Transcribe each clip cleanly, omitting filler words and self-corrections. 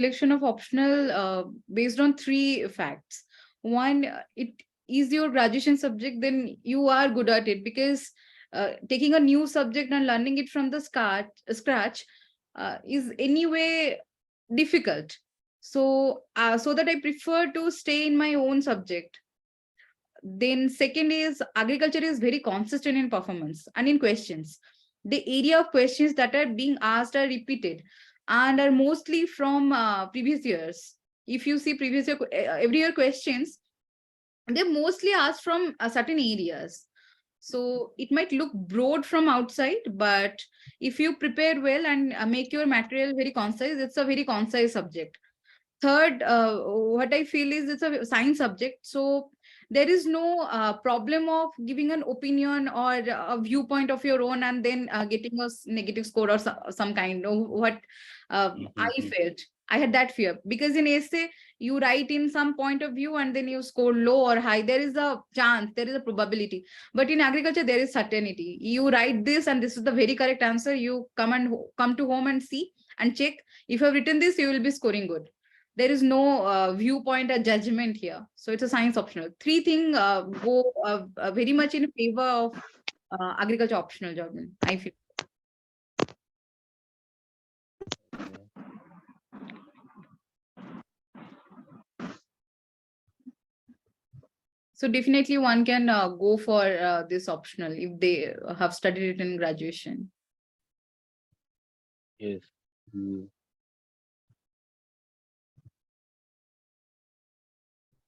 selection of optional based on three facts. One, it is your graduation subject, then you are good at it, because taking a new subject and learning it from the scratch is anyway difficult. So that I prefer to stay in my own subject. Then second is agriculture is very consistent in performance and in questions. The area of questions that are being asked are repeated and are mostly from previous years. If you see previous year, every year questions, they mostly ask from certain areas. So it might look broad from outside, but if you prepare well and make your material very concise, it's a very concise subject. Third, what I feel is it's a science subject, so there is no problem of giving an opinion or a viewpoint of your own and then getting a negative score or some kind of what I felt. I had that fear, because in essay you write in some point of view and then you score low or high. There is a chance, there is a probability. But in agriculture, there is certainty. You write this and this is the very correct answer. You come to home and see and check. If you have written this, you will be scoring good. There is no viewpoint or judgment here. So it's a science optional. Three things go very much in favor of agriculture optional job, I feel. So definitely one can go for this optional if they have studied it in graduation. Yes.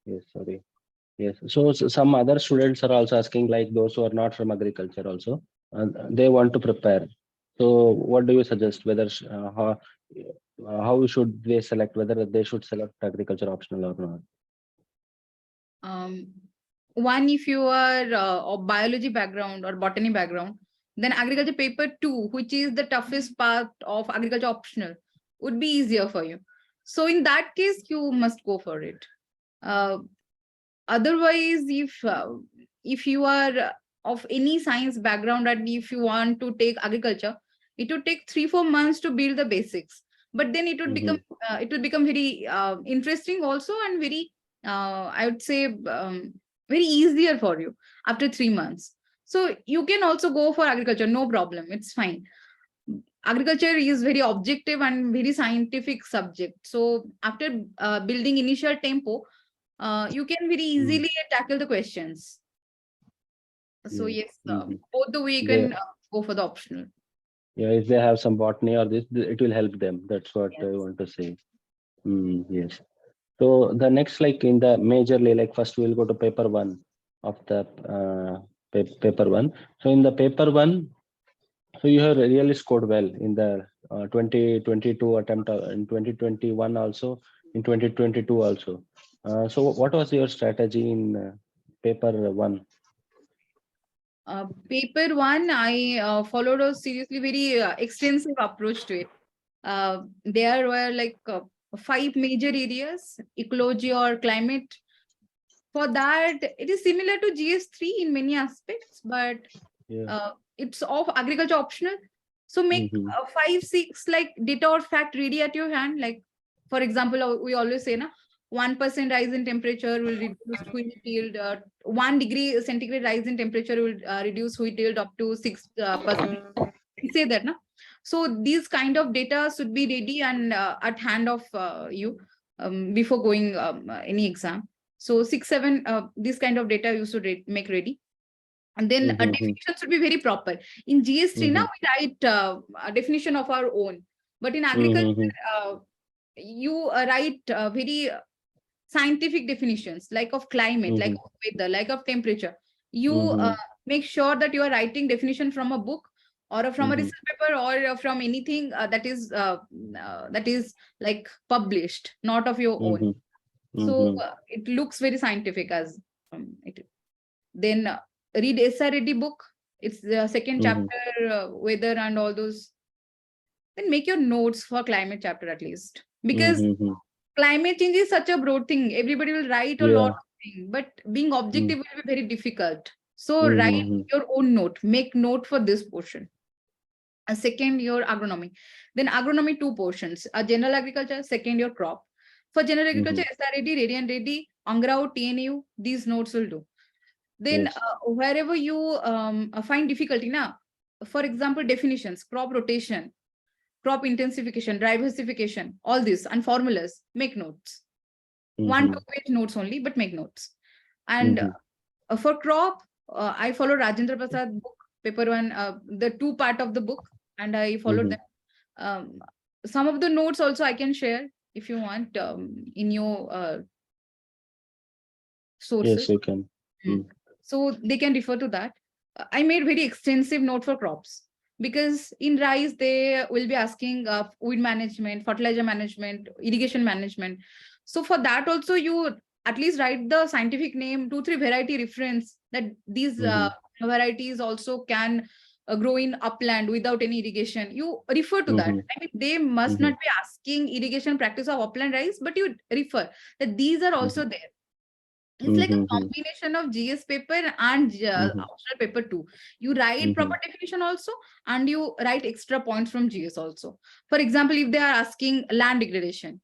Yes, sorry. Yes. So some other students are also asking, like those who are not from agriculture also, and they want to prepare. So what do you suggest? Whether how should they select, whether they should select agriculture optional or not? One, if you are of biology background or botany background, then agriculture paper 2, which is the toughest part of agriculture optional, would be easier for you. So in that case, you must go for it. Otherwise, if you are of any science background and if you want to take agriculture, it would take 3-4 months to build the basics. But then it would become very interesting also, and very I would say very easier for you after 3 months. So you can also go for agriculture, no problem, it's fine. Agriculture is very objective and very scientific subject. So after building initial tempo, you can very easily tackle the questions. So yes, both the way you can go for the optional. Yeah, if they have some botany or this, it will help them. That's what I want to say. Yes. So the next, like in the majorly, like first we'll go to paper 1 of the paper 1. So in the paper 1, so you have really scored well in the 2022 attempt, in 2021 also, in 2022 also. So what was your strategy in paper 1? Paper 1, I followed a seriously very extensive approach to it. There were like 5 major areas: ecology or climate. For that, it is similar to GS3 in many aspects, but it's of agriculture optional. So make 5-6 like data or fact ready at your hand. Like, for example, we always say, 1% rise in temperature will reduce wheat yield. 1 degree centigrade rise in temperature will reduce wheat yield up to 6%. We say that, na? So these kind of data should be ready and at hand of you before going any exam. So 6-7 this kind of data you should make ready. And then a definition should be very proper. In GS3 now we write a definition of our own, but in agriculture you write very scientific definitions, like of climate, like of weather, like of temperature. You make sure that you are writing definition from a book or from a research paper or from anything that is like published, not of your own. So it looks very scientific as it. Then read SRD book. It's the second chapter, weather and all those. Then make your notes for climate chapter at least, because climate change is such a broad thing. Everybody will write a lot of things, but being objective will be very difficult. So write your own note. Make note for this portion. second your agronomy. Then agronomy, two portions, general agriculture, second your crop. For general agriculture, SRAD, Radiant Ready, Angrao, TNU, these notes will do. Then Yes. wherever you find difficulty now, for example, definitions, crop rotation, crop intensification, diversification, all this and formulas, make notes. 1-2 page notes only, but make notes. And for crop, I follow Rajendra Prasad book, paper one, the 2 part of the book, and I followed them. Some of the notes also I can share if you want in your sources. Yes, you can. So they can refer to that. I made very extensive note for crops, because in rice they will be asking weed management, fertilizer management, irrigation management. So for that also you at least write the scientific name, 2-3 variety reference, that these varieties also can grow in upland without any irrigation. You refer to that. I mean, they must not be asking irrigation practice of upland rice, but you refer that these are also there. It's like a combination of GS paper and optional paper too. You write proper definition also, and you write extra points from GS also. For example, if they are asking land degradation,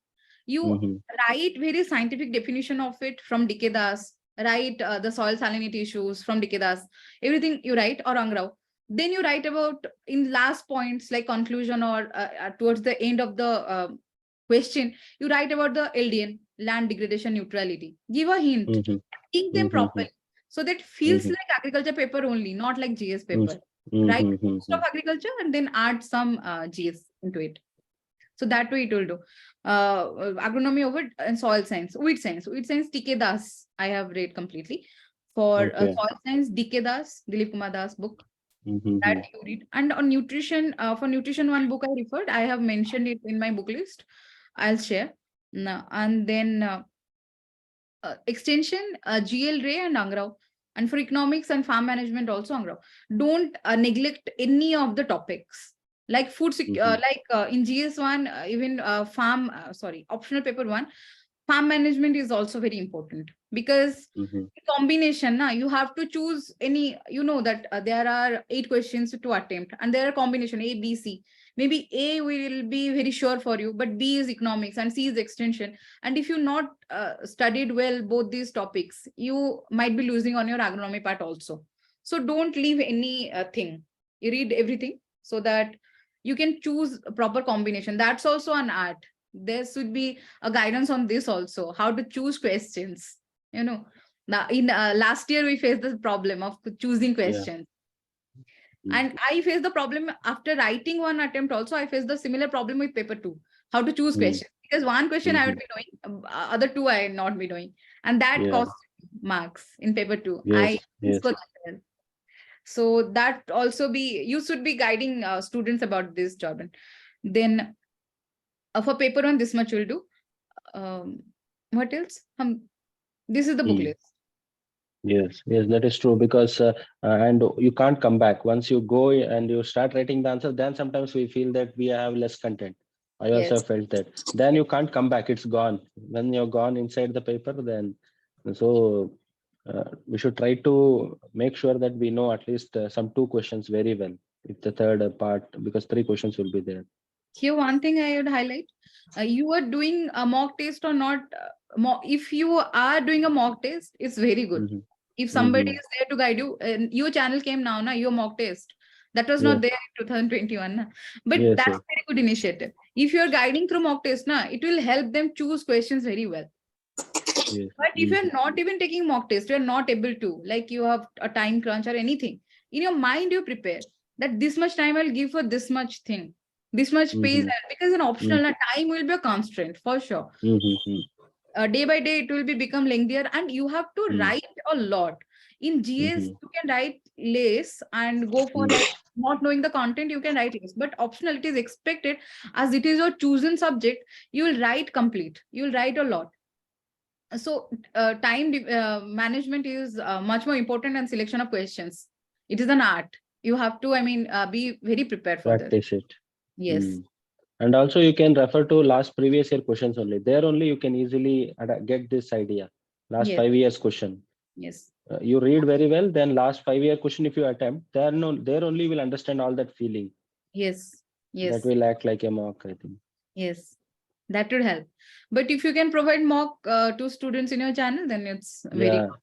you write very scientific definition of it from Dikedas, write the soil salinity issues from Dikedas, everything you write, or Angrao. Then you write about in last points like conclusion or towards the end of the question, you write about the LDN, land degradation neutrality. Give a hint, think them properly, so that feels like agriculture paper only, not like GS paper. Write most of agriculture and then add some GS into it. So that way it will do. Agronomy over and soil science, weed science, TK Das, I have read completely. For soil science, DK Das, Dilip Kumar Das book, that you read. And on nutrition, for nutrition, one book I referred, I have mentioned it in my book list. I'll share. And then extension, GL Ray and Angrao. And for economics and farm management also Angrao. Don't neglect any of the topics. Like food, in GS1, even optional paper 1, farm management is also very important, because combination, you have to choose any, that there are 8 questions to attempt, and there are combination A, B, C. Maybe A will be very sure for you, but B is economics and C is extension. And if you not studied well both these topics, you might be losing on your agronomy part also. So don't leave any thing. You read everything so that you can choose a proper combination. That's also an art. There should be a guidance on this also, how to choose questions. Now in last year we faced the problem of choosing questions. And I faced the problem after writing one attempt also. I faced the similar problem with paper 2, how to choose questions, because one question I would be knowing, other 2 I not be knowing, and that cost marks in paper 2. So that also you should be guiding students about this, Jordan. Then for paper 1, this much will do. What else? This is the book list. Yes, that is true, because and you can't come back once you go and you start writing the answer. Then sometimes we feel that we have less content. I also felt that. Then you can't come back; it's gone. When you're gone inside the paper, then so we should try to make sure that we know at least some 2 questions very well. If the third part, because 3 questions will be there. Here, one thing I would highlight: you are doing a mock test or not. If you are doing a mock test, it's very good. If somebody is there to guide you, and your channel came now, your mock test. That was not there in 2021. But that's a very good initiative. If you're guiding through mock test, it will help them choose questions very well. But if you're not even taking mock test, you're not able to, like you have a time crunch or anything, in your mind you prepare that this much time I'll give for this much thing, this much page, because an optional time will be a constraint for sure. Day by day it will become lengthier, and you have to write a lot. In GS you can write less and go for like not knowing the content, you can write less, but optional it is expected, as it is your chosen subject, you will write complete, you will write a lot. So time management is much more important than selection of questions. It is an art. You have to, be very prepared for practice this. it. Yes. And also you can refer to last previous year questions only. There only you can easily get this idea. Last 5 years question. Yes. You read very well, then last 5-year question if you attempt, there only you will understand all that feeling. Yes. That Yes. will act like a mock, I think. Yes. That would help. But if you can provide mock to students in your channel, then it's very Yeah, good.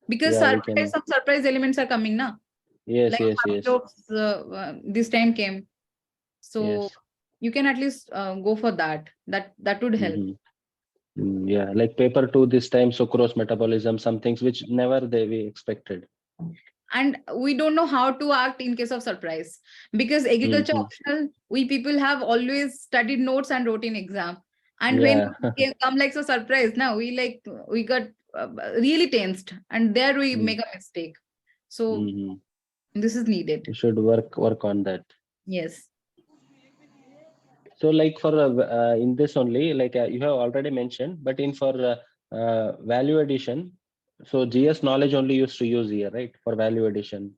Because yeah, we can. some surprise elements are coming now. Yes, Like yes, funny yes, jokes this time came. So yes. you can at least go for that. That would help. Mm-hmm. Yeah, like paper two this time, sucrose metabolism, some things which never they we expected. And we don't know how to act in case of surprise, because agriculture Mm-hmm. optional, we people have always studied notes and wrote in exam, and when Yeah. it come like so surprise now, we got really tensed, and there we Mm-hmm. make a mistake. So Mm-hmm. this is needed. We should work on that. Yes. So like for in this only, like you have already mentioned, but in for value addition, so GS knowledge only used to use here, right? For value addition,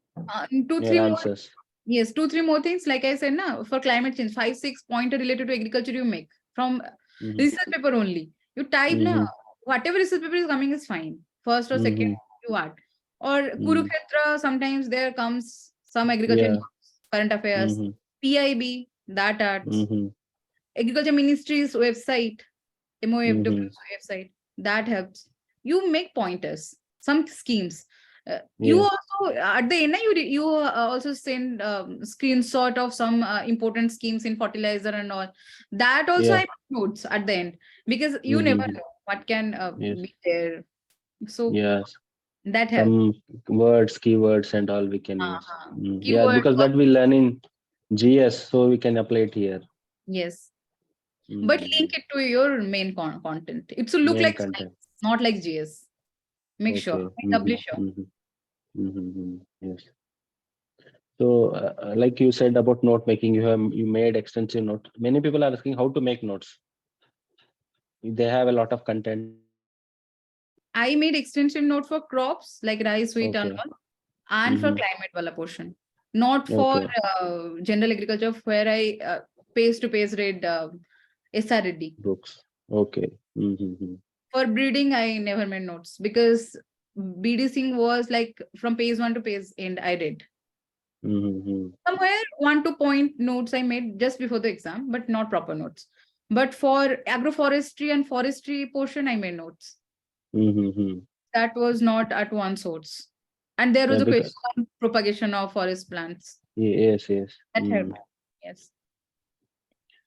Two your three more. answers. Yes, two, three more things. Like I said, now for climate change, 5, 6 pointer related to agriculture you make from Mm-hmm. research paper only. You type now, Mm-hmm. whatever research paper is coming is fine. First or second, Mm-hmm. you add. Or Mm-hmm. Kurukshetra, sometimes there comes some agriculture Yeah. news, current affairs, Mm-hmm. PIB, that adds. Mm-hmm. Agriculture Ministry's website, Mm-hmm. MOFW's website, that helps. You make pointers, some schemes. You Yes. also at the end you also send screenshot of some important schemes in fertilizer and all. That also I Yeah. put notes at the end, because you never Mm-hmm. know what can Yes. be there. So Yes. that helps. Some words, keywords, and all we can use. Yeah, Keyword because work. that we learn in GS, so we can apply it here. Yes, but Mm. link it to your main content. It should look Main like content. slides, not like GS. Make sure, Okay. make Mm-hmm. doubly sure. Mm-hmm. Mm-hmm. Yes. So, like you said about note making, you made extensive note. Many people are asking how to make notes. They have a lot of content. I made extension note for crops like rice, wheat, and Okay. all, and for Mm-hmm. climate wala portion. Not for Okay. general agriculture, where I page to page read SRD. Books. Okay. Mm-hmm. For breeding, I never made notes, because BDCing was like from page one to page end. I did Mm-hmm. somewhere 1 2 point notes I made just before the exam, but not proper notes. But for agroforestry and forestry portion, I made notes. Mm-hmm. That was not at one source. And there Yeah, was a question because on propagation of forest plants. yes, yes. That Mm. helped. Yes.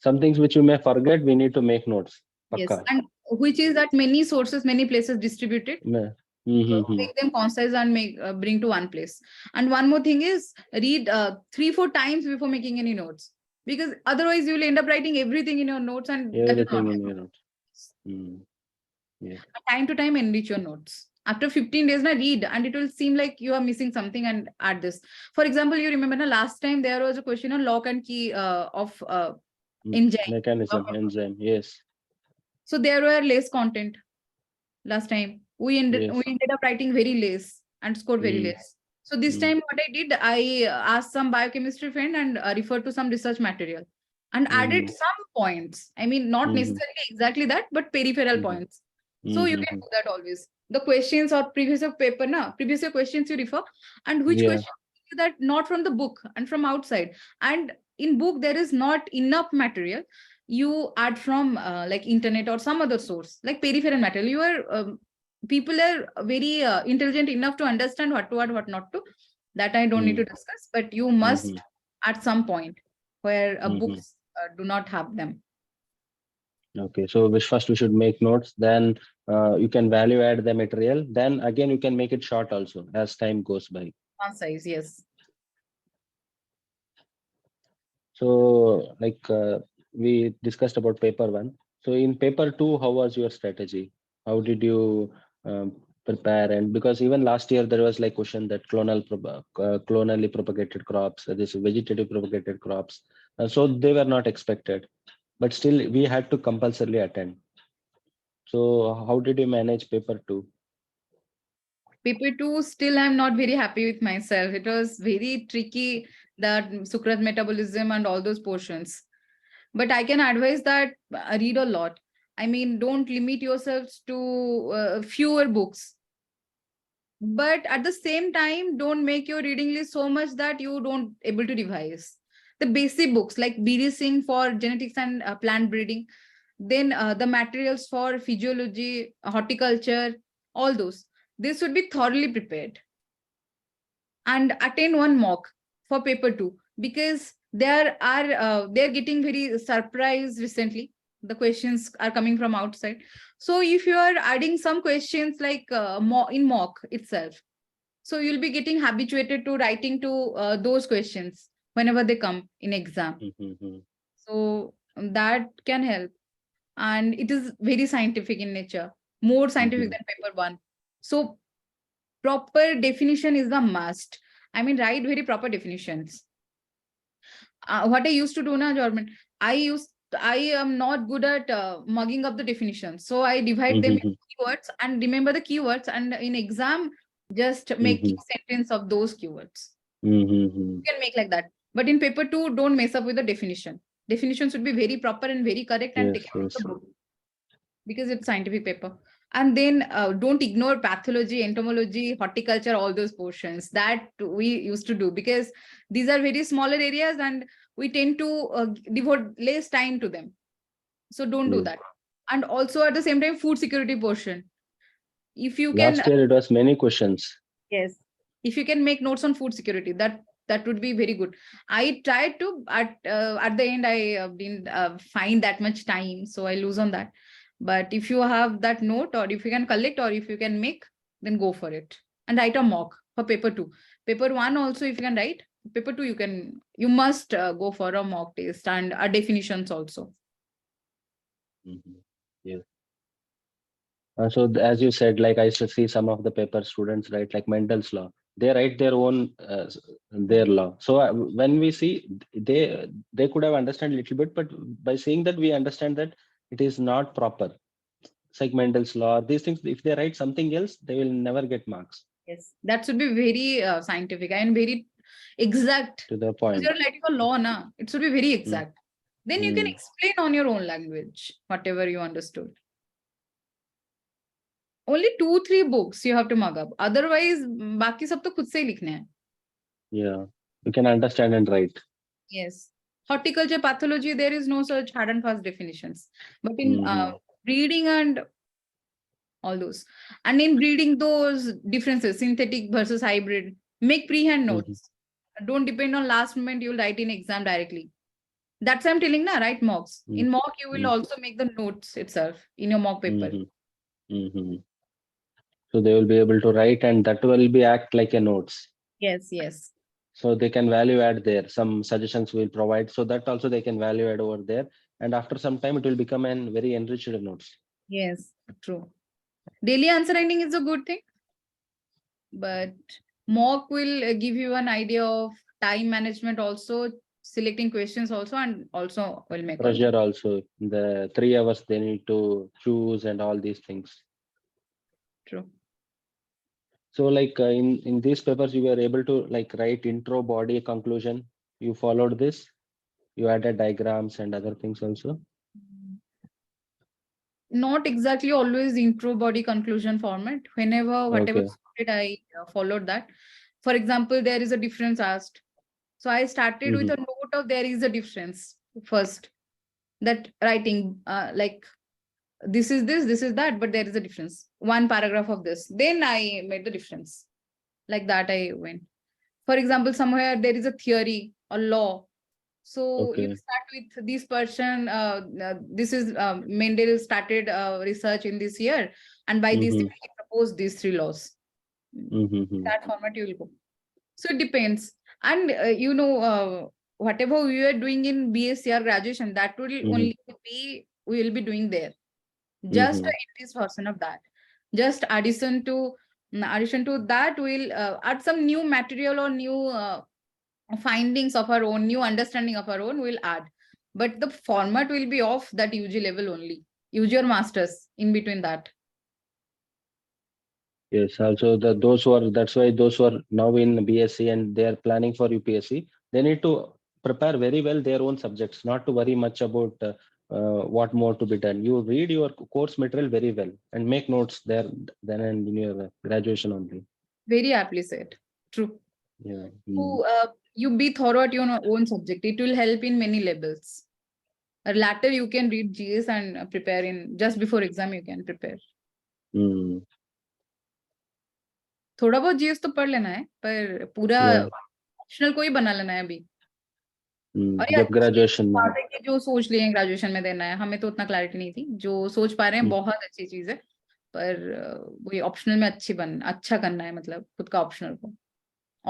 Some things which you may forget, we need to make notes. Yes. Pakka. And which is that many sources, many places distributed. Mm-hmm. Make them concise and make bring to one place. And one more thing is, read 3 4 times before making any notes, because otherwise you will end up writing everything in your notes, and that will not Everything in help. your notes. Mm. Yes. Time to time enrich your notes. After 15 days, na read, and it will seem like you are missing something, and add this. For example, you remember na last time there was a question on lock and key of engine. Mechanism, enzyme. Yes. So there were less content last time. We Yes. ended up writing very less and scored very Mm. less. So this Mm. time what I did, I asked some biochemistry friend and referred to some research material and added Mm. some points. I mean, not Mm. necessarily exactly that, but peripheral Mm. points. So you can Mm. do that always. The questions or previous year paper, na, previous year questions you refer, and which Yeah. question that not from the book and from outside. And in book there is not enough material. You add from like internet or some other source, like peripheral material. You are people are very intelligent enough to understand what to add, what not to. That I don't need Mm. to discuss, but you must Mm. at some point where Mm. books do not have them. Okay. So first we should make notes. Then you can value add the material. Then again you can make it short also as time goes by. One size, yes. So like we discussed about paper one. So in paper two, how was your strategy? How did you prepare? And because even last year there was like question that clonally propagated crops, this vegetative propagated crops. So they were not expected, but still we had to compulsorily attend. So how did you manage paper two? Paper two, still I'm not very happy with myself. It was very tricky, that sucrose metabolism and all those portions. But I can advise that read a lot. I mean, don't limit yourselves to fewer books. But at the same time, don't make your reading list so much that you don't able to revise. The basic books like BD Singh for genetics and plant breeding, then the materials for physiology, horticulture, all those. This should be thoroughly prepared and attend one mock for paper 2, because they're getting very surprised recently. The questions are coming from outside. So if you are adding some questions like in mock itself, so you'll be getting habituated to writing to those questions whenever they come in exam. So that can help. And it is very scientific in nature, more scientific than paper 1. So proper definition is the must. I mean, write very proper definitions. What I used to do now, Jordan, I am not good at mugging up the definitions. So I divide them into keywords and remember the keywords, and in exam, just make key sentence of those keywords. You can make like that. But in paper 2, don't mess up with the definition. Definition should be very proper and very correct and taken from the book, because it's scientific paper. And then don't ignore pathology, entomology, horticulture, all those portions that we used to do, because these are very smaller areas and we tend to devote less time to them. So don't do that. And also at the same time, food security portion. If you can, last year it was many questions. Yes, if you can make notes on food security, that would be very good. I tried to, at the end I didn't find that much time, so I lose on that. But if you have that note, or if you can collect, or if you can make, then go for it and write a mock for paper 2. Paper 1 also, if you can write. Paper 2, you must go for a mock test and definitions also. Yes. So as you said, like I used to see some of the paper students write like Mendel's law. They write their own their law. So when we see, they could have understand a little bit, but by seeing that, we understand that it is not proper. It's like Mendel's law. These things, if they write something else, they will never get marks. Yes, that should be very scientific and very exact. To the point. You're writing a law, na? It should be very exact. Then you can explain on your own language whatever you understood. Only 2-3 books you have to mug up. Otherwise, बाकी सब तो खुद से ही लिखने हैं. Yeah, you can understand and write. Yes. Horticulture, pathology, there is no such hard and fast definitions. But in breeding and all those, and in breeding, those differences, synthetic versus hybrid, make pre-hand notes. Don't depend on last moment, you'll write in exam directly. That's what I'm telling, na, write mocks. In mock, you will also make the notes itself in your mock paper. So they will be able to write, and that will be act like a notes. Yes, yes. So they can value add there. Some suggestions will provide, so that also they can value add over there. And after some time, it will become a very enriched notes. Yes, true. Daily answer writing is a good thing, but mock will give you an idea of time management also, selecting questions also, and also will make pressure also. The 3 hours they need to choose and all these things. True. So like in these papers, you were able to like write intro, body, conclusion. You followed this. You added diagrams and other things also. Not exactly always intro, body, conclusion format. Whenever whatever suited, I followed that. For example, there is a difference asked. So I started with a note of there is a difference first. That writing like this is that, but there is a difference. One paragraph of this. Then I made the difference. Like that I went. For example, somewhere there is a theory or law. So you start with this person. This is Mendel started research in this year, and by this he proposed these 3 laws. That format you will go. So it depends, and whatever we are doing in BSc or graduation, that will only be we will be doing there. Just a increased version of that. Just addition to that, we'll add some new material or new findings of our own, new understanding of our own, we'll add. But the format will be of that UG level only. Use your masters in between that. Yes, also those who are, that's why those who are now in BSc and they are planning for UPSC, they need to prepare very well their own subjects, not to worry much about what more to be done. You read your course material very well and make notes there then and in your graduation only. Very aptly said. True. Yeah. So, you be thorough at your own subject. It will help in many levels. Later, you can read GS and prepare in just before exam. You can prepare. थोड़ा बहुत GS तो पढ़ लेना है, पर पूरा optional को ही बना लेना है अभी। और जब ग्रेजुएशन में कि जो सोच लिए ग्रेजुएशन में देना है, हमें तो उतना क्लैरिटी नहीं थी। जो सोच पा रहे हैं बहुत अच्छी चीज है, पर वही ऑप्शनल में अच्छा करना है, मतलब खुद का ऑप्शनल को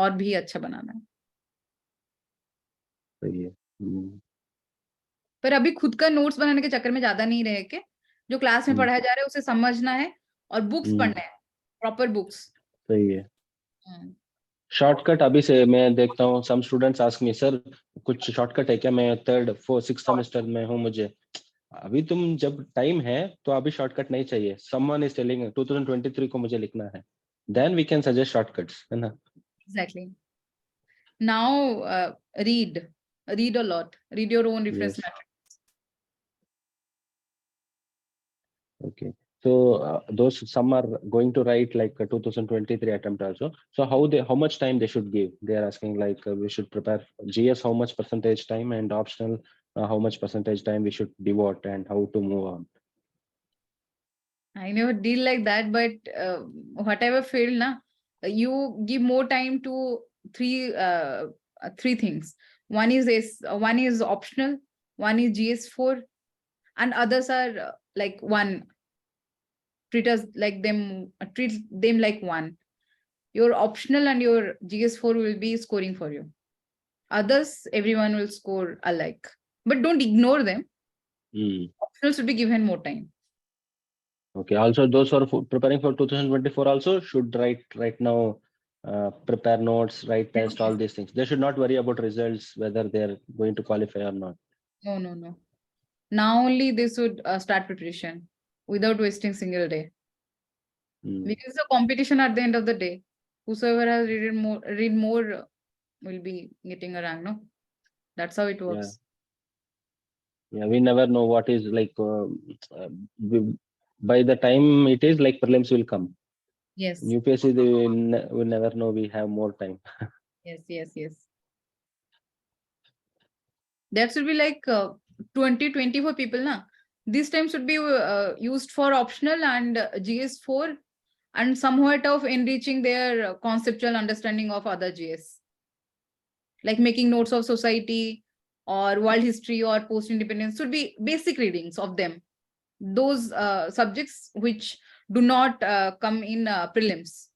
और भी अच्छा बनाना है। सही है। पर अभी खुद का नोट्स बनाने के चक्कर में ज्यादा नहीं रहे के, जो क्लास में पढ़ाया जा रहा है उसे समझना है और बुक्स पढ़ना है, प्रॉपर बुक्स। सही है। शॉर्टकट अभी से मैं देखता हूँ, some students ask me sir कुछ शॉर्टकट है क्या, मैं 3rd 4th 6th सेमेस्टर में हूँ, मुझे अभी तुम जब टाइम है तो अभी शॉर्टकट नहीं चाहिए। समवन इज टेलिंग 2023 को मुझे लिखना है, then we can suggest shortcuts, है ना। Exactly. Now read a lot, read your own reference matrix. Okay, so those some are going to write like a 2023 attempt also, so how much time they should give? They are asking like we should prepare GS how much percentage time, and optional how much percentage time we should devote, and how to move on. I never deal like that, but whatever field na, you give more time to three things. One is optional, one is GS4, and others are like one. Treat them like one. Your optional and your GS4 will be scoring for you. Others, everyone will score alike, but don't ignore them. Optional should be given more time. Okay, also those who are preparing for 2024 also should write right now, prepare notes, write test, all these things. They should not worry about results, whether they are going to qualify or not. No. Now only they should start preparation without wasting single day. Because the competition at the end of the day, whosoever has read more will be getting a rank, no? That's how it works. Yeah, we never know what is like by the time it is like prelims will come. Yes. UPSC we never know, we have more time. Yes. That should be like 2024 people na. This time should be used for optional and GS4, and somewhat of enriching their conceptual understanding of other GS, like making notes of society or world history or post-independence. Should be basic readings of them. Those subjects which do not come in prelims.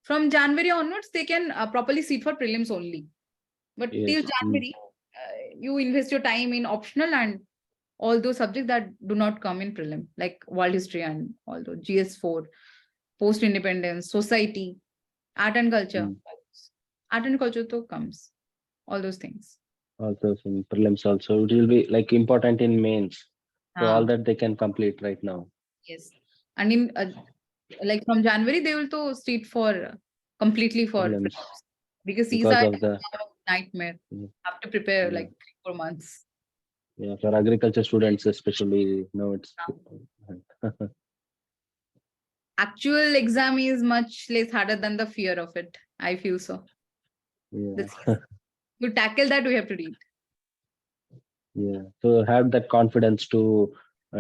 From January onwards, they can properly sit for prelims only. But till January, you invest your time in optional and all those subjects that do not come in prelim, like world history and all those GS4, post-independence, society, art and culture. Art and culture too comes. All those things. Also in prelims also, it will be like important in mains. So all that they can complete right now. Yes. And in like from January, they will to sit for completely for prelims. Because these are of the nightmare. Have to prepare like 3-4 months. Yeah, for agriculture students especially, no, it's actual exam is much less harder than the fear of it. I feel so. Yeah. To tackle that, we have to read. Yeah, so have that confidence to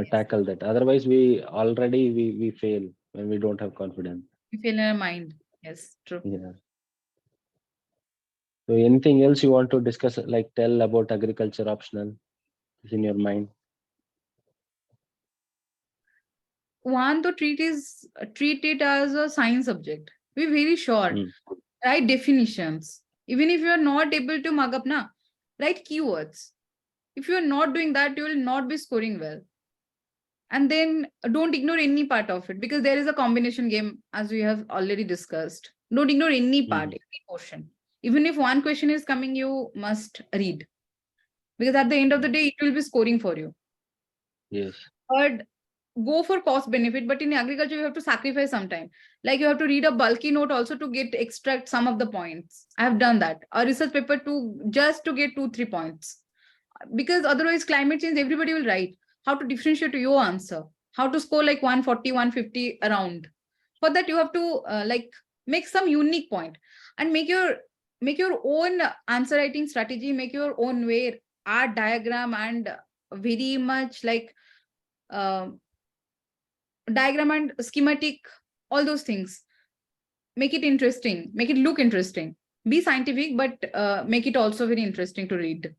tackle that. Otherwise, we fail when we don't have confidence. We fail in our mind. Yes, true. Yeah. So anything else you want to discuss, like tell about agriculture optional is in your mind? One to treat it as a science subject. Be very short. Write definitions. Even if you are not able to mug up, write keywords. If you are not doing that, you will not be scoring well. And then don't ignore any part of it, because there is a combination game, as we have already discussed. Don't ignore any part, any portion. Even if one question is coming, you must read, because at the end of the day, it will be scoring for you. Yes. Third, go for cost benefit, but in agriculture, you have to sacrifice some time. Like you have to read a bulky note also to extract some of the points. I have done that. A research paper just to get 2-3 points. Because otherwise climate change, everybody will write. How to differentiate your answer, how to score like 140, 150 around. For that, you have to like make some unique point and make your make your own answer writing strategy, make your own way, art diagram, and very much like uh, diagram and schematic, all those things. Make it interesting, make it look interesting. Be scientific, but make it also very interesting to read.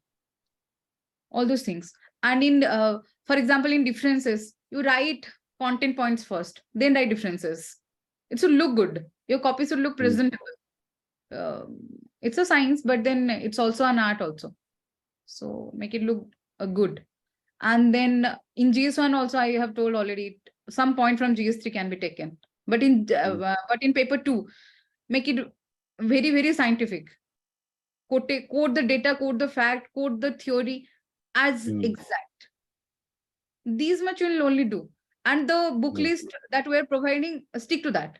All those things. And in, for example, in differences, you write content points first, then write differences. It should look good. Your copy should look Mm. presentable. Uh, it's a science, but then it's also an art also. So make it look good. And then in GS1 also, I have told already, some point from GS3 can be taken. But in paper 2, make it very, very scientific. Quote the data, quote the fact, quote the theory as Mm. exact. These much will only do. And the book Mm. list that we're providing, stick to that.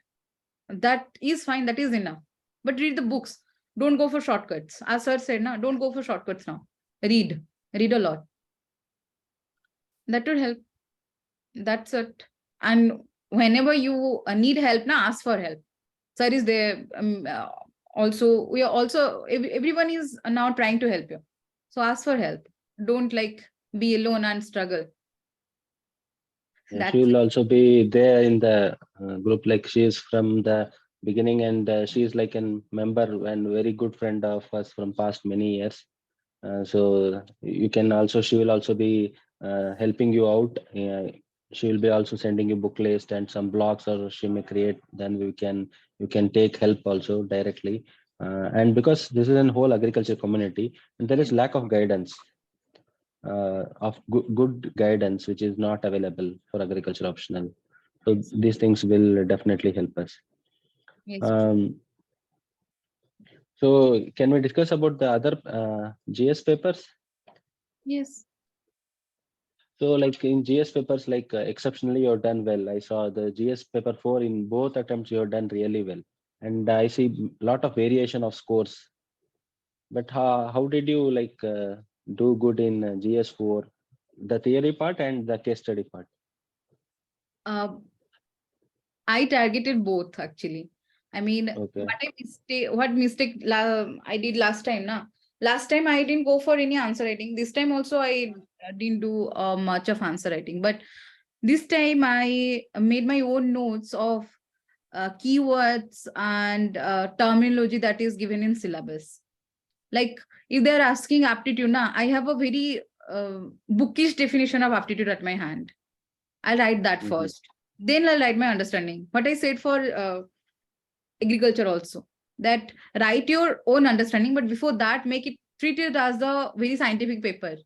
That is fine, that is enough. But read the books. Don't go for shortcuts. As sir said, no, don't go for shortcuts now. Read. Read a lot. That will help. That's it. And whenever you need help, now ask for help. Sir is there. Also, we are also, everyone is now trying to help you. So ask for help. Don't like be alone and struggle. Yeah, she That's will it. also be there in the group. Like she is from the beginning, and she is like a member and very good friend of us from past many years. So you can also, she will also be helping you out. She will be also sending you book list and some blogs, or she may create. Then you can take help also directly. And because this is a whole agriculture community, and there is Yes. lack of guidance, of good guidance, which is not available for agriculture optional. So Yes. these things will definitely help us. Yes. True. Um, so can we discuss about the other GS papers? Yes. So like in GS papers, like exceptionally you've done well. I saw the GS paper 4 in both attempts you've done really well. And I see a lot of variation of scores. But how did you like do good in GS4, the theory part and the case study part? Uh, I targeted both actually. I mean, Okay. what mistake I did last time, na? Last time I didn't go for any answer writing. This time also I didn't do much of answer writing. But this time I made my own notes of keywords and terminology that is given in syllabus. Like if they're asking aptitude, na, I have a very bookish definition of aptitude at my hand. I'll write that Mhm. first. Then I'll write my understanding. What I said for agriculture also, that write your own understanding, but before that, make it treat it as a very scientific paper,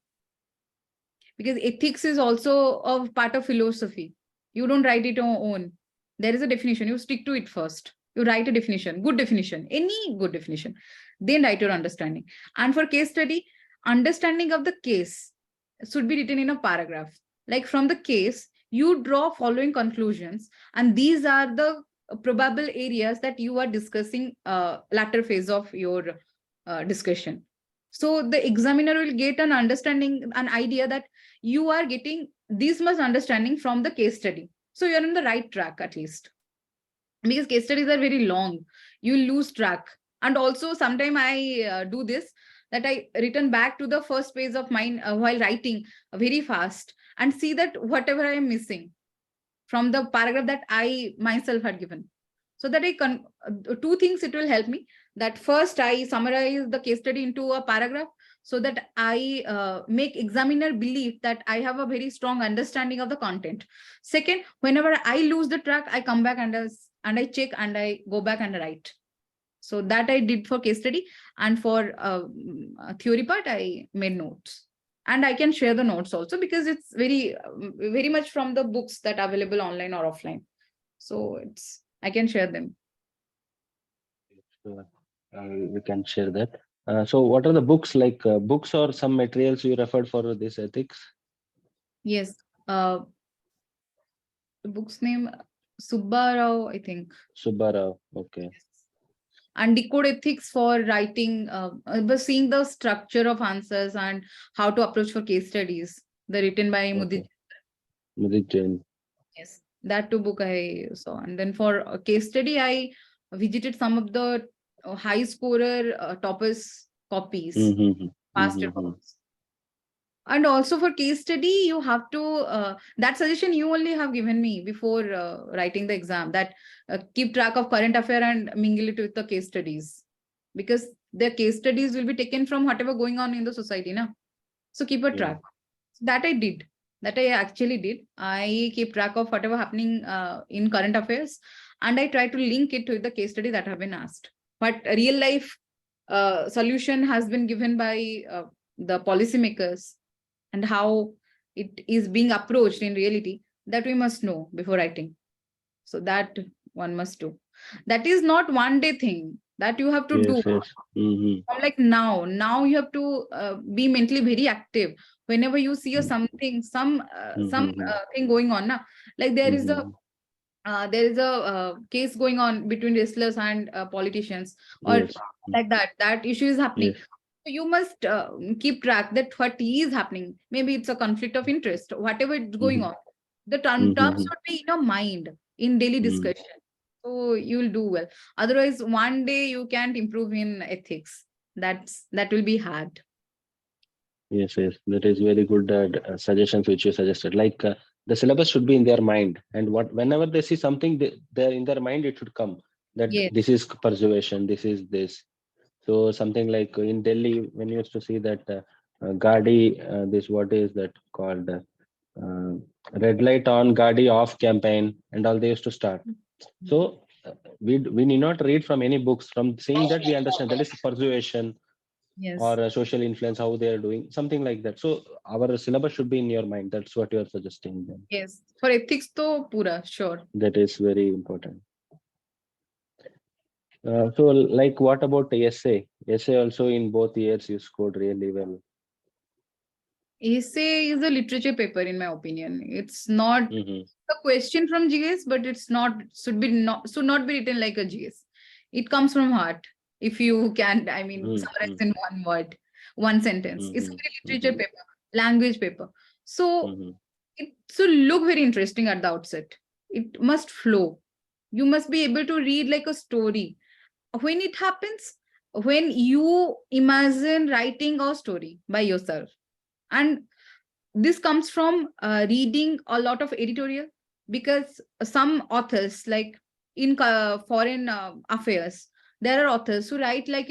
because ethics is also a part of philosophy. You don't write it on your own. There is a definition. You stick to it first. You write a definition, good definition, any good definition. Then write your understanding. And for case study, understanding of the case should be written in a paragraph. Like from the case, you draw following conclusions, and these are the probable areas that you are discussing latter phase of your discussion. So the examiner will get an understanding, an idea that you are getting this much understanding from the case study. So you're on the right track at least. Because case studies are very long, you lose track. And also sometime I do this, that I return back to the first page of mine while writing very fast, and see that whatever I am missing from the paragraph that I myself had given. So that two things it will help me. That first, I summarize the case study into a paragraph, so that I make examiner believe that I have a very strong understanding of the content. Second, whenever I lose the track, I come back and I check and I go back and write. So that I did for case study, and for theory part, I made notes. And I can share the notes also, because it's very much from the books that are available online or offline. So I can share them. Sure. We can share that. So what are the books, like books or some materials you referred for this ethics? Yes. The book's name Subbarao, I think. Subbarao. Okay. And decode ethics for writing, but seeing the structure of answers and how to approach for case studies. The written by Mudit. Okay. Mudit Jain. Yes, that two book I saw. And then for a case study, I visited some of the high scorer toppers copies, Mm-hmm. faster Mm-hmm. copies. And also for case study, you have to, that suggestion you only have given me before writing the exam, that keep track of current affair and mingle it with the case studies. Because the case studies will be taken from whatever going on in the society, na? So keep a Yeah. track. That I did. That I actually did. I keep track of whatever happening in current affairs, and I try to link it to the case study that have been asked. But a real life solution has been given by the policymakers, and how it is being approached in reality, that we must know before writing. So that one must do. That is not one day thing that you have to Yes, do. yes. Mm-hmm. Like now you have to be mentally very active whenever you see a something, some Mm-hmm. thing going on na? Like Mm-hmm. there is a case going on between wrestlers and politicians, or Yes. like that issue is happening. Yes. So you must keep track that what is happening. Maybe it's a conflict of interest, whatever is going Mm-hmm. on. The terms Mm-hmm. should be in your mind in daily Mm. discussion. So you will do well. Otherwise, one day you can't improve in ethics. That will be hard. Yes, yes. That is very good suggestions which you suggested. Like the syllabus should be in their mind, and what whenever they see something, they're in their mind, it should come that Yes. this is persuasion, this is this. So something like in Delhi, when you used to see that Gadi, this what is that called? Red light on, Gadi off campaign, and all they used to start. So we need not read from any books. From seeing that, we understand that is persuasion Yes. or social influence, how they are doing, something like that. So our syllabus should be in your mind. That's what you are suggesting then. Yes. For ethics, to pura sure. That is very important. So, like, what about essay? Essay also in both years you scored really well. Essay is a literature paper, in my opinion. It's not Mm-hmm. a question from GS, but it's not should not be written like a GS. It comes from heart. If you can, I mean, Mm-hmm. summarize in one word, one sentence. It's a Mm-hmm. very literature Mm-hmm. paper, language paper. So Mm-hmm. it should look very interesting at the outset. It must flow. You must be able to read like a story. When it happens, when you imagine writing a story by yourself, and this comes from reading a lot of editorial, because some authors, like in foreign affairs, there are authors who write like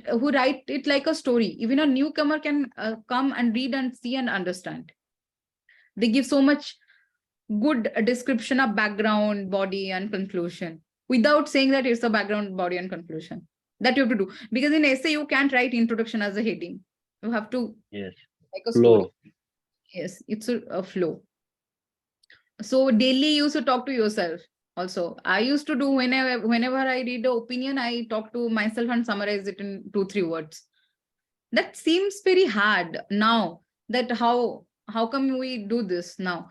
who write it like a story. Even a newcomer can come and read and see and understand. They give so much good description of background, body, and conclusion, without saying that it's a background, body, and conclusion. That you have to do, because in essay you can't write introduction as a heading. You have to Yes. like a story. Flow. Yes, it's a flow. So daily you used to talk to yourself. Also, I used to do, whenever I read the opinion, I talk to myself and summarize it in 2-3 words. That seems very hard now. That how come we do this now?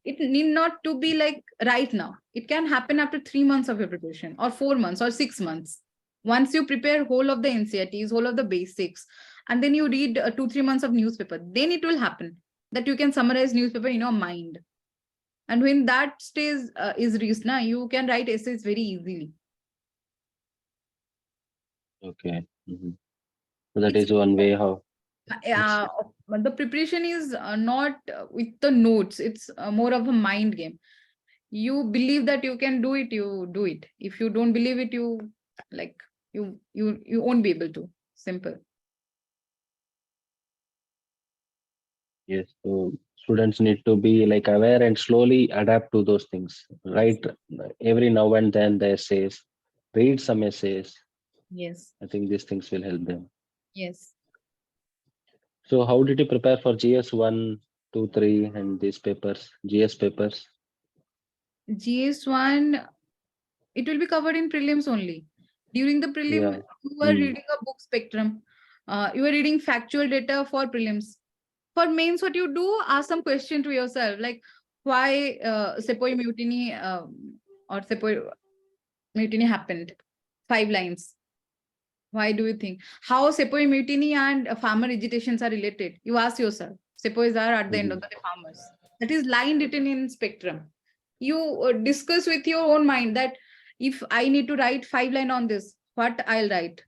It need not to be like right now. It can happen after 3 months of your preparation, or 4 months, or 6 months. Once you prepare whole of the NCRTs, whole of the basics, and then you read 2-3 months of newspaper, then it will happen that you can summarize newspaper in your mind. And when that stage is reached, now you can write essays very easily. Okay. Mm-hmm. So that It's is one way how it's. uh, the preparation is not with the notes. It's more of a mind game. You believe that you can do it, you do it. If you don't believe it, you like you won't be able to. Simple. Yes. So students need to be like aware and slowly adapt to those things. Yes. Write every now and then the essays. Read some essays. Yes. I think these things will help them. Yes. So how did you prepare for GS 1, 2, 3 and these papers, GS papers? GS1, it will be covered in prelims only. During the prelim, Yeah. you are Mm. reading a book spectrum. You are reading factual data for prelims. For mains, what you do, ask some question to yourself, like why Sepoy mutiny or Sepoy mutiny happened. 5 lines. Why do you think? How Sepoy mutiny and farmer agitations are related? You ask yourself. Sepoys are at the end Mm-hmm. of the day farmers. That is line written in spectrum. You discuss with your own mind that if I need to write 5 lines on this, what I'll write.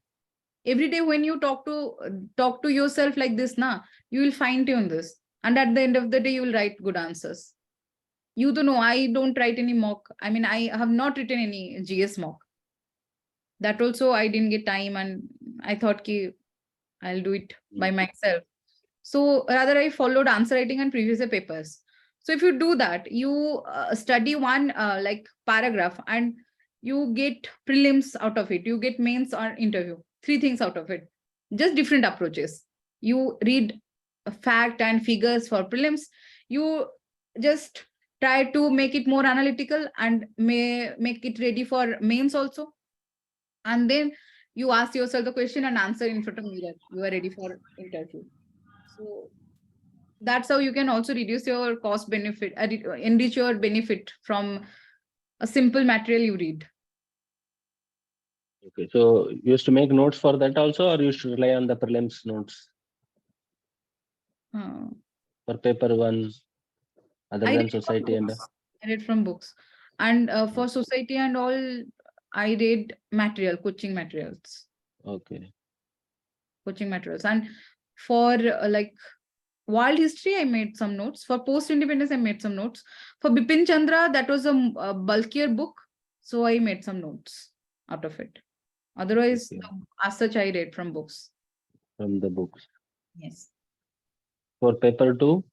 Every day when you talk to yourself like this, you will fine tune this. And at the end of the day, you will write good answers. You don't know, I don't write any mock. I mean, I have not written any GS mock. That also I didn't get time, and I thought ki I'll do it by myself. So rather I followed answer writing and previous year papers. So if you do that, you study one like paragraph and you get prelims out of it, you get mains or interview, 3 things out of it, just different approaches. You read a fact and figures for prelims, you just try to make it more analytical and may make it ready for mains also. And then you ask yourself the question and answer in front of mirror, you are ready for interview. So that's how you can also reduce your cost benefit, enrich your benefit from a simple material you read. Okay, so you used to make notes for that also, or you used to rely on the prelims notes for paper one, other I than read from society and books. I read from books. And for society and all, I read coaching materials. okay. Coaching materials. And for like world history, I made some notes. For post-independence, I made some notes. For Bipin Chandra, that was a bulkier book. So I made some notes out of it. Otherwise, Okay. as such, I read from books. From the books. Yes. For paper two,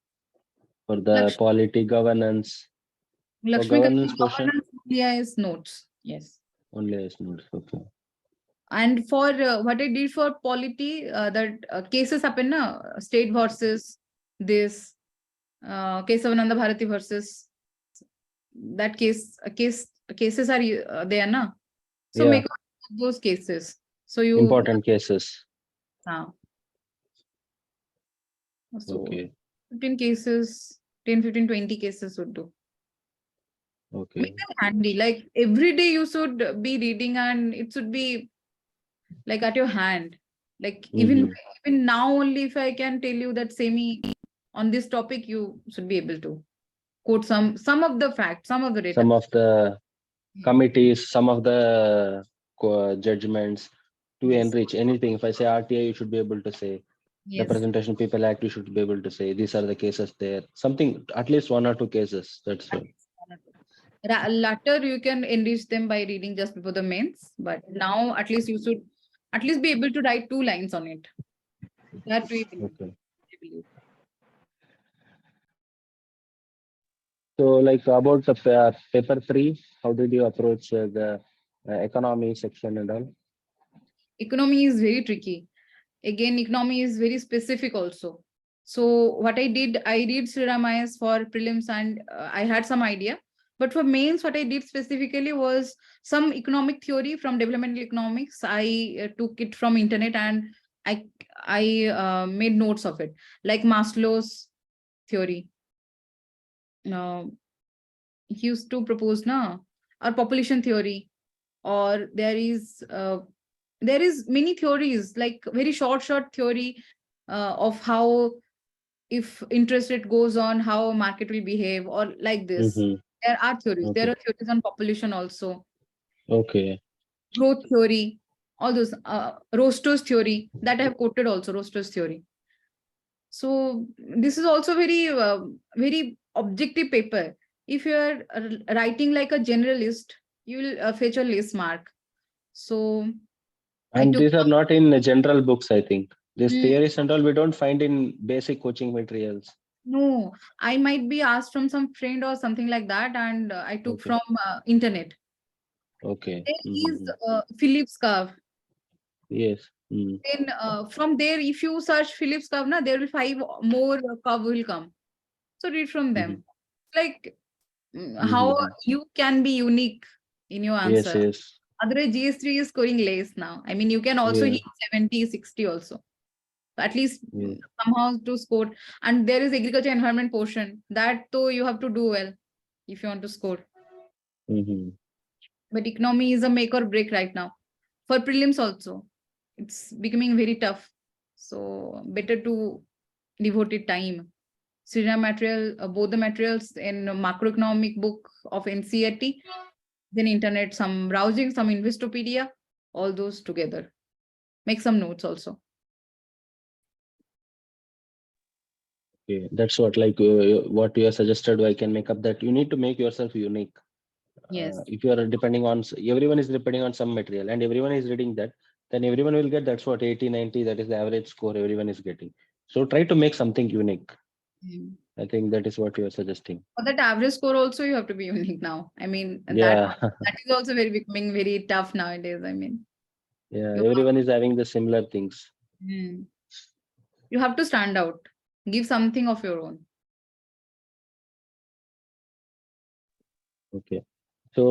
for the polity governance. For governance question, is notes. Yes. only as notes. Okay. And for what I did for polity, that cases happen na, state versus this, Kesavananda Bharati versus that cases are there na. So Yeah. make those cases. So you Important cases. So Okay. 15 cases, 10, 15, 20 cases would do. Okay. Make them handy. Like every day you should be reading and it should be like at your hand. Like even now only, if I can tell you that semi on this topic, you should be able to quote some of the facts, some of the data. Some of the committees, some of the judgments to enrich anything. If I say RTI, you should be able to say. Yes. Representation People Act, you should be able to say these are the cases there. Something, at least 1 or 2 cases. That's all. Later, you can enrich them by reading just before the mains. But now, at least you should at least be able to write 2 lines on it. That way, Okay. So, like about the paper 3, how did you approach the economy section and all? Economy is very tricky. Again, economy is very specific also. So what I did Sri Ramayas for prelims and I had some idea. But for mains, what I did specifically was some economic theory from developmental economics. I took it from internet and I made notes of it, like Maslow's theory. He used to propose or population theory, or there is many theories, like very short theory of how, if interest rate goes on, how market will behave, or like this. There are theories. Okay. There are theories on population also. Okay. Growth theory, all those. Roster's theory that I have quoted also. Roster's theory. So this is also very objective paper. If you are writing like a generalist, you will fetch a less mark. So And these are not in general books, I think. These theories and all we don't find in basic coaching materials. No, I might be asked from some friend or something like that, and I took from internet. Okay. There is Phillips curve. Yes. Then from there, if you search Phillips curve, there will 5 more curve will come. So read from them. Like how you can be unique in your answer. Yes. Otherwise, GS3 is scoring less now. I mean, you can also hit 70, 60 also. At least somehow to score. And there is agriculture environment portion that though you have to do well if you want to score. But economy is a make or break right now. For prelims also, it's becoming very tough. So better to devote it time. Srira material, both the materials in macroeconomic book of NCERT, then internet, some browsing, some Investopedia, all those together. Make some notes also. Okay, that's what what you have suggested. I can make up that you need to make yourself unique. Yes. If you are depending on everyone is depending on some material and everyone is reading that, then everyone will get that's what 80, 90. That is the average score everyone is getting. So try to make something unique. Mm. I think that is what you are suggesting. For that average score also, you have to be unique now. I mean, Yeah, that is also very becoming very tough nowadays. I mean, yeah. you Everyone is having the similar things. Mm. You have to stand out. Give something of your own. Okay. So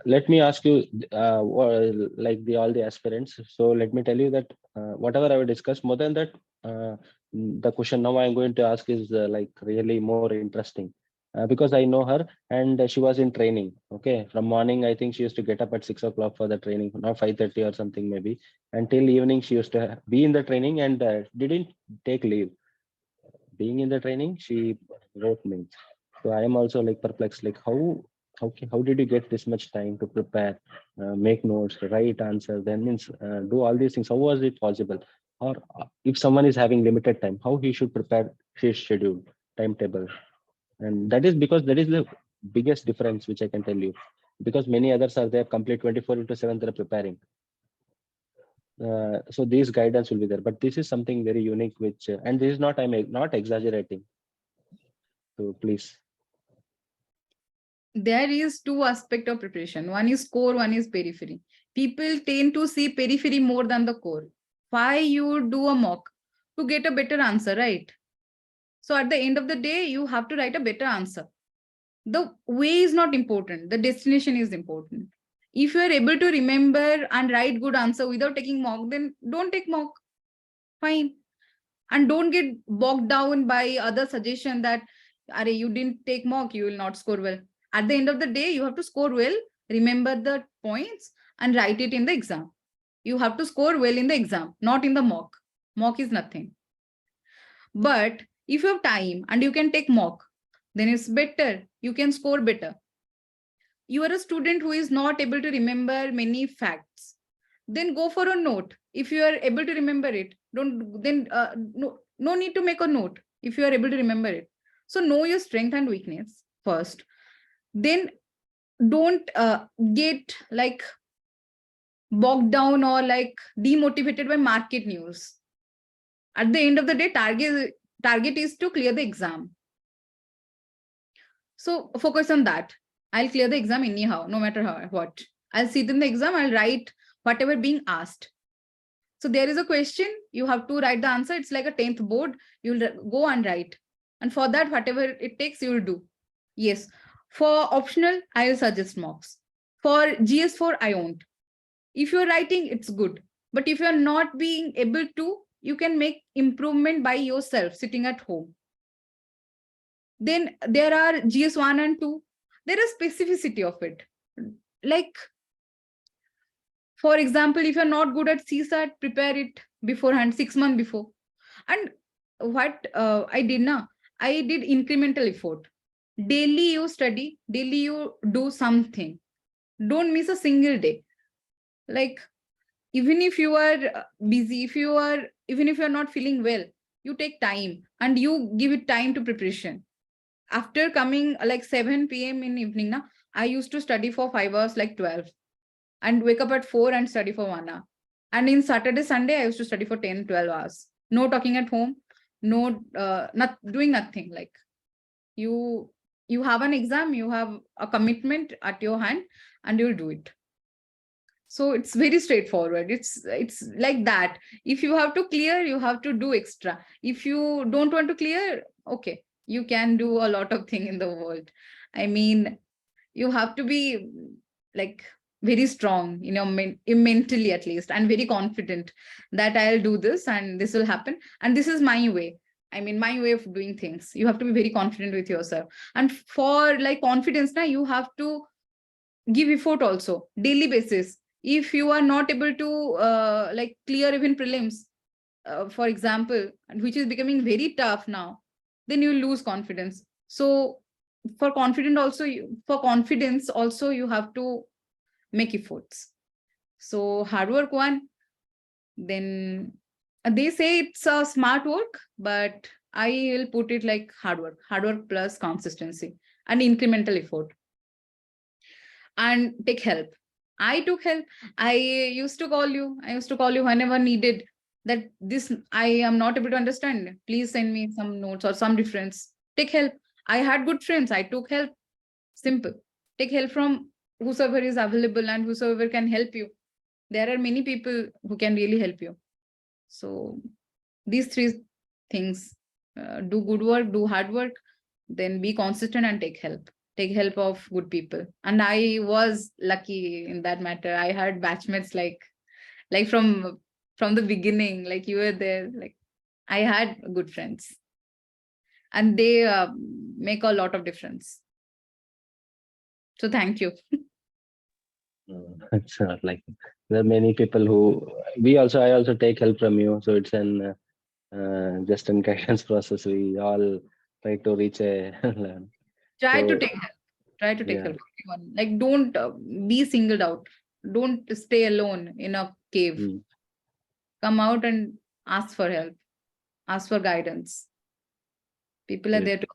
let me ask you, like all the aspirants. So let me tell you that whatever I will discuss, more than that, the question now I'm going to ask is like really more interesting because I know her and she was in training. Okay, from morning I think she used to get up at 6 o'clock for the training, not 5:30 or something maybe, until evening she used to be in the training and didn't take leave. Being in the training, she wrote me. So I am also like perplexed, like how did you get this much time to prepare, make notes, write answer, then means do all these things? How was it possible? Or if someone is having limited time, how he should prepare his schedule, timetable? And that is because that is the biggest difference which I can tell you. Because many others are there complete 24/7 they're preparing. So these guidance will be there, but this is something very unique, which and this is not I'm not exaggerating. So please. There is two aspects of preparation. One is core, one is periphery. People tend to see periphery more than the core. Why you do a mock? To get a better answer, right? So at the end of the day, you have to write a better answer. The way is not important. The destination is important. If you are able to remember and write good answer without taking mock, then don't take mock. Fine. And don't get bogged down by other suggestion that Are, you didn't take mock, you will not score well. At the end of the day, you have to score well, remember the points, and write it in the exam. You have to score well in the exam, not in the mock. Mock is nothing. But if you have time and you can take mock, then it's better. You can score better. You are a student who is not able to remember many facts, then go for a note. If you are able to remember it, don't then no need to make a note if you are able to remember it. So know your strength and weakness first. Then don't get like bogged down or like demotivated by market news. At the end of the day, target is to clear the exam. So focus on that. I'll clear the exam anyhow, no matter what. I'll sit in the exam, I'll write whatever being asked. So there is a question, you have to write the answer. It's like a 10th board. You'll go and write. And for that, whatever it takes, you will do. Yes. For optional, I will suggest mocks. For GS4, I won't. If you're writing, it's good. But if you're not being able to, you can make improvement by yourself sitting at home. Then there are GS1 and 2. There is specificity of it. Like, for example, if you're not good at CSAT, prepare it beforehand, 6 months before. And what I did now, I did incremental effort. Daily you study, daily you do something. Don't miss a single day. Like, even if you are busy, even if you're not feeling well, you take time and you give it time to preparation. After coming like 7 p.m. in evening, na, I used to study for 5 hours, like 12, and wake up at 4 and study for 1 hour. And in Saturday, Sunday, I used to study for 10, 12 hours. No talking at home, no, not doing nothing. Like you have an exam, you have a commitment at your hand, and you'll do it. So it's very straightforward. It's like that. If you have to clear, you have to do extra. If you don't want to clear, okay, you can do a lot of things in the world. I mean, you have to be like very strong, you know, mentally at least, and very confident that I'll do this and this will happen. And this is my way. I mean, my way of doing things. You have to be very confident with yourself. And for like confidence, now you have to give effort also, daily basis. If you are not able to like clear even prelims, for example, and which is becoming very tough now, then you lose confidence. So for confidence also, you have to make efforts. So hard work one, then they say it's a smart work, but I will put it like hard work plus consistency and incremental effort, and take help. I took help. I used to call you. I used to call you whenever needed. That this I am not able to understand. Please send me some notes or some reference. Take help. I had good friends. I took help. Simple. Take help from whosoever is available and whosoever can help you. There are many people who can really help you. So these three things: do good work, do hard work, then be consistent and take help. Take help of good people. And I was lucky in that matter. I had batchmates like from the beginning, like you were there. Like I had good friends, and they make a lot of difference. So thank you. It's not like there are many people who I also take help from you. So it's an just in guidance process. We all try to reach a learn. Try to So take help. Try to take yeah, help of everyone. Like don't be singled out. Don't stay alone in a cave. mm, Come out and ask for help. Ask for guidance. People are yes, there to.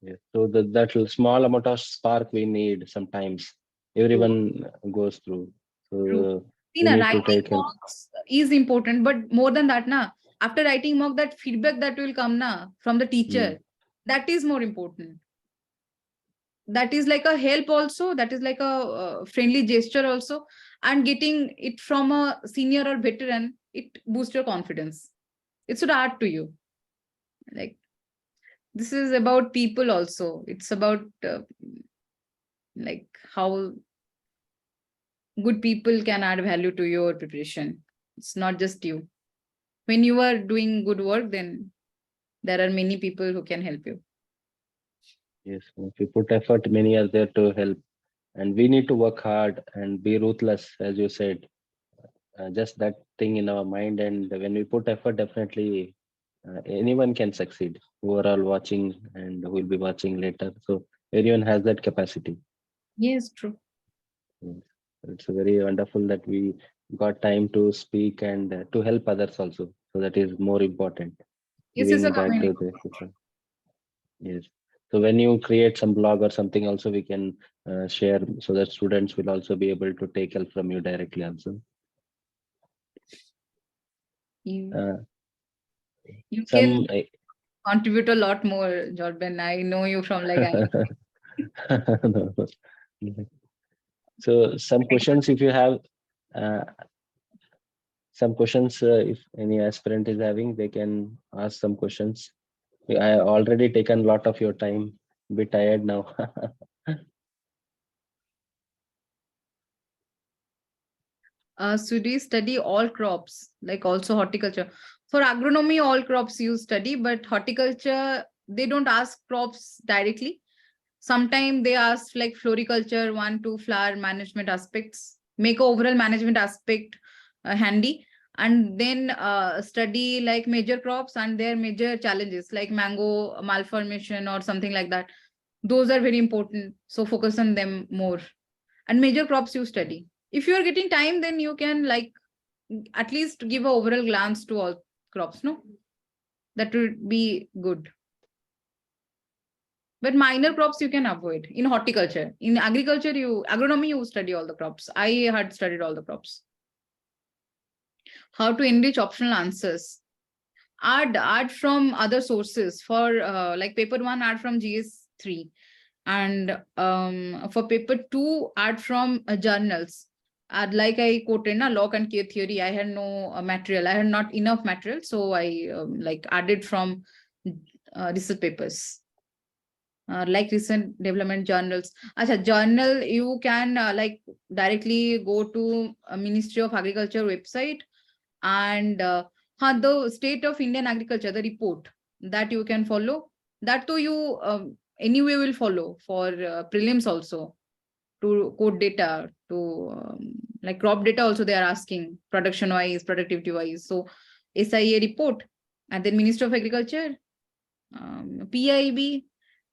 yes. So that small amount of spark we need sometimes. True. Everyone goes through. True. So See, we na, need to writing take help. mocks is important, but more than that, na, after writing mock, that feedback that will come na, from the Mm, teacher, that is more important. That is like a help also. That is like a friendly gesture also. And getting it from a senior or veteran, it boosts your confidence. It should add to you. Like this is about people also. It's about like how good people can add value to your preparation. It's not just you. When you are doing good work, then there are many people who can help you. yes, if you put effort, many are there to help. And we need to work hard and be ruthless, as you said. Just that thing in our mind. And when we put effort, definitely anyone can succeed who are all watching and who will be watching later. So everyone has that capacity. Yes, true. Yes. It's very wonderful that we got time to speak and to help others also. So that is more important, Yes, it's a giving back community. to the people. Yes. So when you create some blog or something also, we can share so that students will also be able to take help from you directly also. You, Uh, you can some contribute a lot more, Jordan. I know you from like I. No, no. So some questions, if you have uh, some questions, if any aspirant is having, they can ask some questions. I already taken a lot of your time. Be tired now. Should we study all crops, like also horticulture? For agronomy, all crops you study, but horticulture, they don't ask crops directly. Sometimes they ask like floriculture, 1, 2 flower management aspects, make a overall management aspect handy, and then study like major crops and their major challenges like mango malformation or something like that. Those are very important. So focus on them more. And major crops you study. If you are getting time, then you can like at least give a overall glance to all crops, no? That would be good. But minor crops you can avoid in horticulture. In agriculture, agronomy, you study all the crops. I had studied all the crops. How to enrich optional answers. Add from other sources. For like paper 1, add from GS3. And for paper 2, add from journals. Like I quoted, na, lock and key theory, I had no material. I had not enough material. So I like added from research papers. Like recent development journals. Acha, journal, you can like directly go to Ministry of Agriculture website, and the State of Indian Agriculture, the report that you can follow. That too you anyway will follow for prelims also, to code data, to like crop data also they are asking, production wise, productivity wise. So SIA report, and then Ministry of Agriculture, PIB,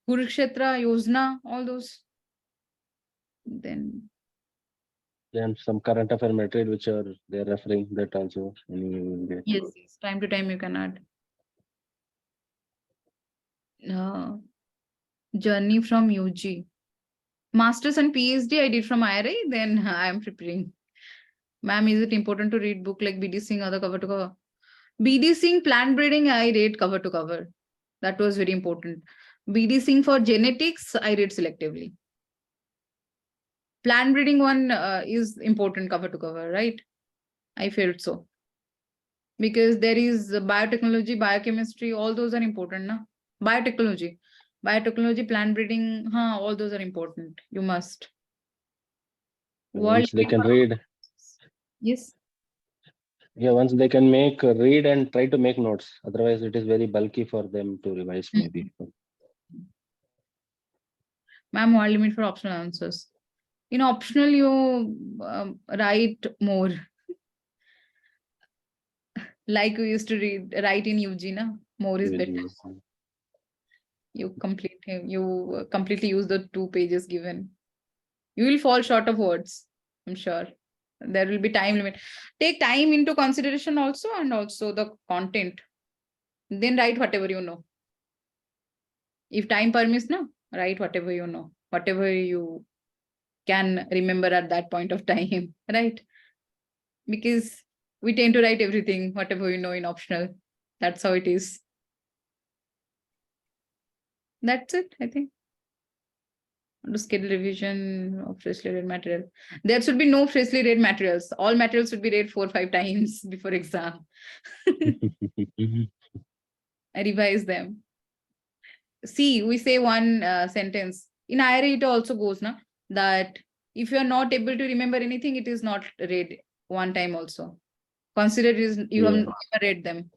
Kurukshetra, Yojana, all those. Then And some current affair material which are they're referring that also. Yes, yes. Time to time you can add. Journey from UG. Masters and PhD I did from IRA, then I am preparing. Ma'am, is it important to read book like BD Singh other cover to cover? BD Singh plant breeding I read cover to cover. That was very important. BD Singh for genetics I read selectively. Plant breeding one is important cover to cover, right? I felt so. Because there is biotechnology, biochemistry, all those are important, na? Biotechnology, plant breeding, all those are important. You must. World. Once they can read, Yes. yeah, once they can make read and try to make notes. Otherwise, it is very bulky for them to revise maybe. Ma'am, word limit for optional answers. In optional, you write more. Like you used to write in UG, na? More is better. You completely use the 2 pages given. You will fall short of words, I'm sure. There will be time limit. Take time into consideration also, and also the content. Then write whatever you know. If time permits, no, write whatever you know, whatever you can remember at that point of time, right? Because we tend to write everything, whatever we know in optional. That's how it is. That's it, I think. To schedule revision of freshly read material. There should be no freshly read materials. All materials should be read 4 or 5 times before exam. I revise them. See, we say one sentence. In IRA, it also goes, na, that if you are not able to remember anything, it is not read one time also. Consider it is you have never read them.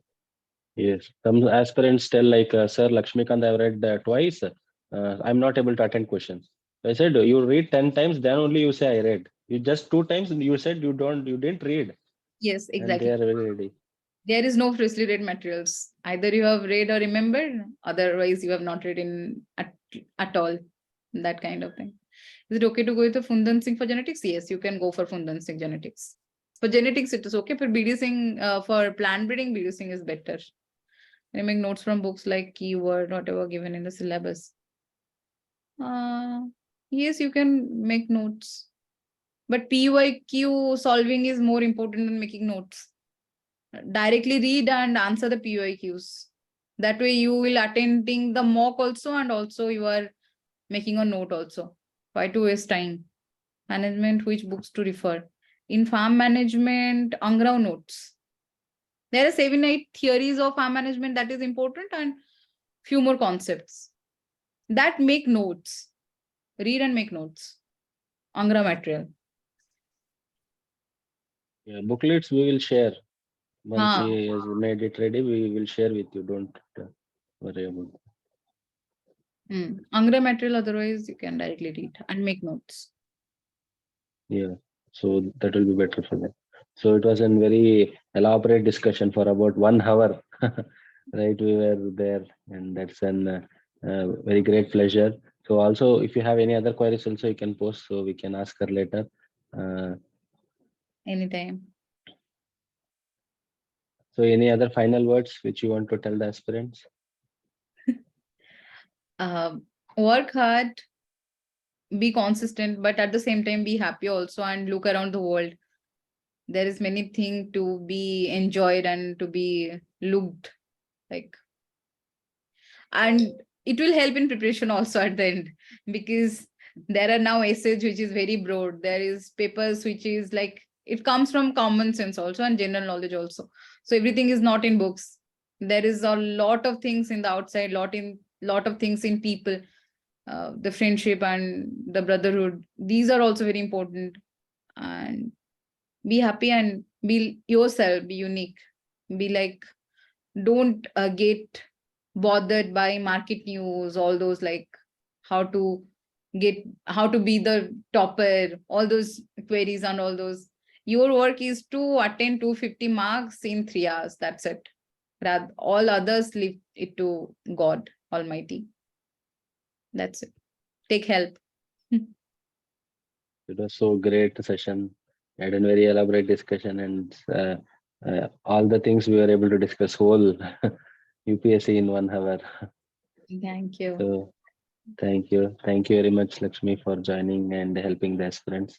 Yes, some aspirants tell like, Sir Lakshmikant, I've read twice. I'm not able to attend questions. I said, you read 10 times, then only you say I read. You just 2 times, you said you didn't read. Yes, And they exactly. are very ready. There is no freshly read materials. Either you have read or remembered, otherwise you have not read in at all. That kind of thing. Is it okay to go with the Fundan Singh for genetics? Yes, you can go for Fundan Singh genetics. For genetics, it is okay. For BD Singh, for plant breeding, BD Singh is better. You make notes from books like keyword, whatever given in the syllabus. Yes, you can make notes. But PYQ solving is more important than making notes. Directly read and answer the PYQs. That way you will attending the mock also, and also you are making a note also. Why to waste time? Management, which books to refer? In farm management, Angrao notes. There are 7, 8 theories of farm management that is important, and few more concepts. That make notes. Read and make notes. Angra material. Yeah, booklets we will share. Once he has made it ready, we will share with you. Don't worry about it. Angra material, otherwise you can directly read and make notes. Yeah, so that will be better for them. So it was a very elaborate discussion for about 1 hour. Right, we were there, and that's an very great pleasure. So also, if you have any other queries, also you can post, so we can ask her later. Anytime. So any other final words which you want to tell the aspirants? Work hard, be consistent, but at the same time be happy also, and look around the world. There is many things to be enjoyed and to be looked like. And it will help in preparation also at the end, because there are now essays which is very broad. There is papers which is like, it comes from common sense also and general knowledge also. So everything is not in books. There is a lot of things in the outside, lot of things in people, the friendship and the brotherhood. These are also very important. And be happy and be yourself, be unique, be like, don't get bothered by market news, all those like how to be the topper, all those queries and all those. Your work is to attend 250 marks in 3 hours. That's it. All others leave it to God Almighty. That's it. Take help. It was so great session. had a very elaborate discussion, and all the things we were able to discuss whole UPSC in 1 hour. Thank you. So thank you very much, Lakshmi, for joining and helping the aspirants.